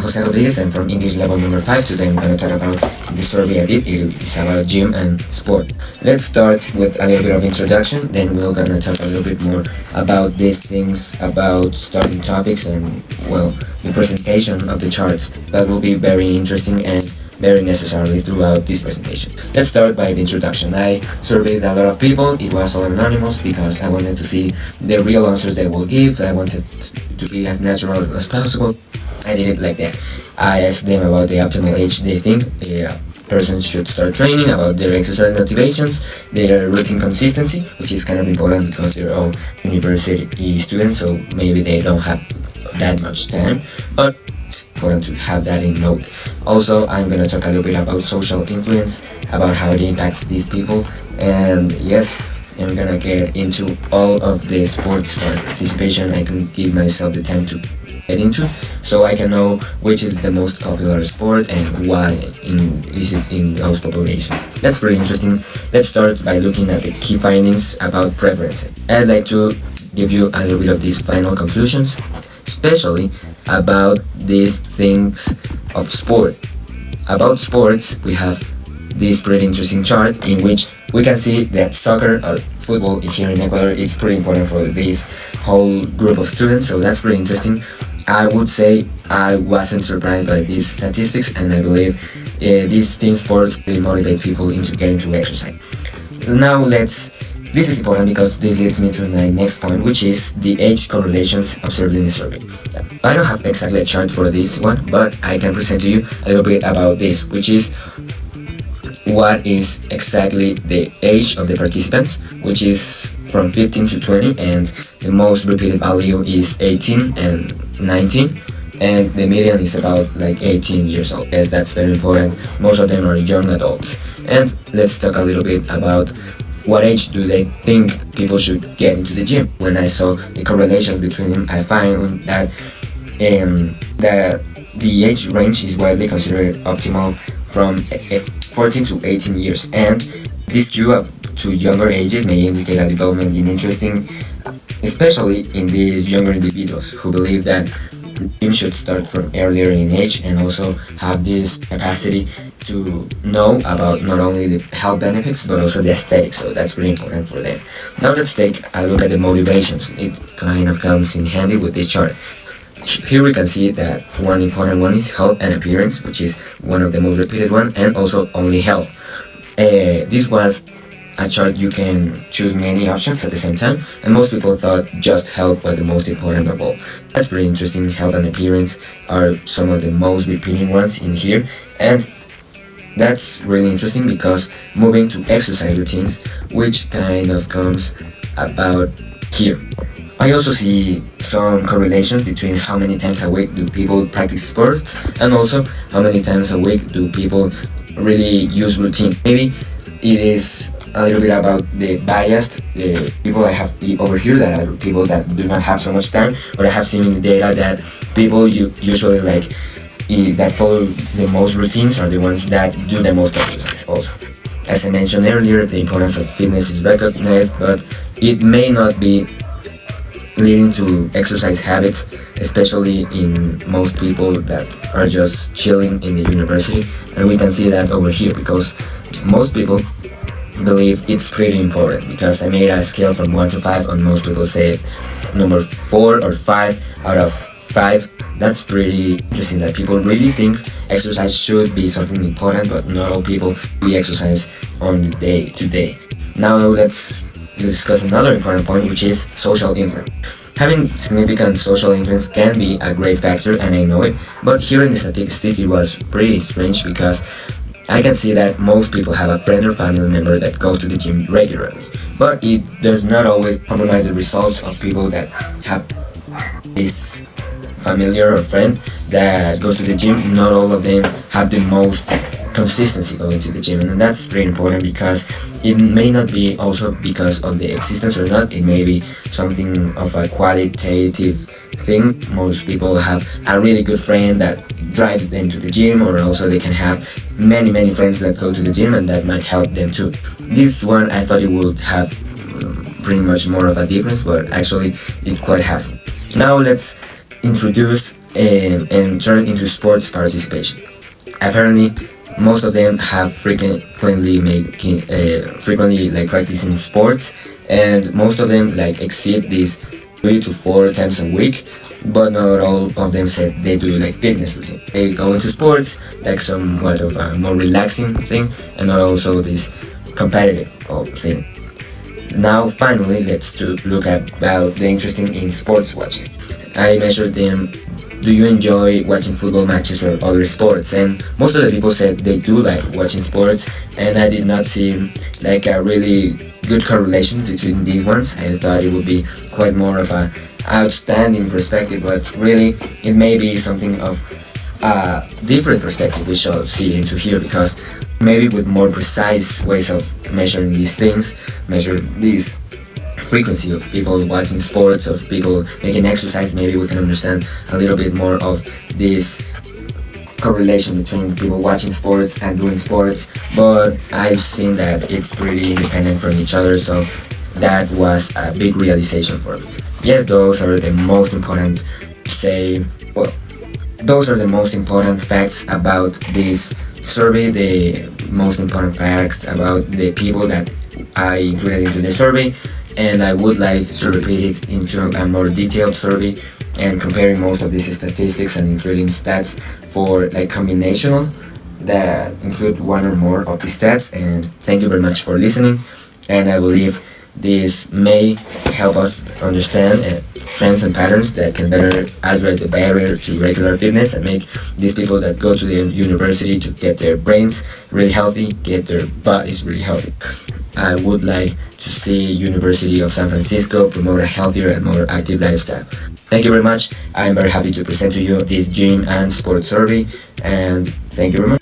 Jose Rodriguez. I'm from English level number 5. Today I'm going to talk about the survey I did. It is about gym and sport. Let's start with a little bit of introduction, then we're going to talk a little bit more about these things, about starting topics and, well, the presentation of the charts. That will be very interesting and very necessary throughout this presentation. Let's start by the introduction. I surveyed a lot of people. It was all anonymous because I wanted to see the real answers they will give. I wanted to be as natural as possible. I did it like that. I asked them about the optimal age they think persons should start training, about their exercise motivations, their routine consistency, which is kind of important because they're all university students, so maybe they don't have that much time, but it's important to have that in note. Also, I'm going to talk a little bit about social influence, about how it impacts these people, and yes, I'm gonna get into all of the sports participation I can give myself the time to get into, so I can know which is the most popular sport and why is it in those population. That's pretty interesting. Let's start by looking at the key findings about preferences. I'd like to give you a little bit of these final conclusions, especially about these things of sport. About sports, we have this pretty interesting chart in which we can see that soccer or football here in Ecuador is pretty important for this whole group of students, so that's pretty interesting. I would say I wasn't surprised by these statistics, and I believe these team sports really motivate people into getting to exercise. Now this is important because this leads me to my next point, which is the age correlations observed in the survey. I don't have exactly a chart for this one, but I can present to you a little bit about this, which is what is exactly the age of the participants, which is from 15 to 20, and the most repeated value is 18 and 19, and the median is about like 18 years old. Yes, that's very important. Most of them are young adults. And let's talk a little bit about what age do they think people should get into the gym. When I saw the correlations between them, I found that the age range is widely considered optimal from 14 to 18 years, and this skew up to younger ages may indicate a development in interesting, especially in these younger individuals who believe that gym should start from earlier in age and also have this capacity to know about not only the health benefits but also the aesthetics, so that's really important for them. Now let's take a look at the motivations. It kind of comes in handy with this chart. Here we can see that one important one is health and appearance, which is one of the most repeated one, and also only health. This was a chart you can choose many options at the same time, and most people thought just health was the most important of all. That's pretty interesting. Health and appearance are some of the most repeating ones in here, and that's really interesting because moving to exercise routines, which kind of comes about here. I also see some correlations between how many times a week do people practice sports and also how many times a week do people really use routine. Maybe it is a little bit about the biased people I have over here, that are people that do not have so much time, but I have seen in the data that people usually that follow the most routines are the ones that do the most exercise also. As I mentioned earlier, the importance of fitness is recognized, but it may not be leading to exercise habits, especially in most people that are just chilling in the university, and we can see that over here because most people believe it's pretty important, because I made a scale from 1 to 5 and most people say number 4 or 5 out of 5. That's pretty interesting that people really think exercise should be something important, but not all people really exercise on the day to day. Now let's discuss another important point, which is social influence. Having significant social influence can be a great factor, and I know it, but here in the statistic it was pretty strange because I can see that most people have a friend or family member that goes to the gym regularly, but it does not always compromise the results of people that have this familiar or friend that goes to the gym. Not all of them have the most consistency going to the gym, and that's pretty important because it may not be also because of the existence or not, it may be something of a qualitative thing. Most people have a really good friend that drives them to the gym, or also they can have many friends that go to the gym, and that might help them too. This one I thought it would have pretty much more of a difference, but actually it quite has. Now let's introduce and turn into sports participation. Apparently, most of them have frequently like practicing sports, and most of them like exceed these 3 to 4 times a week. But not all of them said they do like fitness routine. They go into sports like somewhat of a more relaxing thing, and not also this competitive thing. Now, finally, let's look about the interesting in sports watching. I measured them. Do you enjoy watching football matches or other sports? And most of the people said they do like watching sports, and I did not see like a really good correlation between these ones. I thought it would be quite more of a outstanding perspective, but really it may be something of a different perspective we shall see into here, because maybe with more precise ways of measuring these things, measure these frequency of people watching sports, of people making exercise, maybe we can understand a little bit more of this correlation between people watching sports and doing sports. But I've seen that it's pretty independent from each other, so that was a big realization for me. Yes, those are the most important those are the most important facts about this survey, the most important facts about the people that I included into the survey. And I would like to repeat it into a more detailed survey and comparing most of these statistics and including stats for like combinational that include one or more of the stats. And thank you very much for listening, and I believe this may help us understand trends and patterns that can better address the barrier to regular fitness and make these people that go to the university to get their brains really healthy, get their bodies really healthy. I would like to see University of San Francisco promote a healthier and more active lifestyle. Thank you very much. I'm very happy to present to you this gym and sports survey, and thank you very much.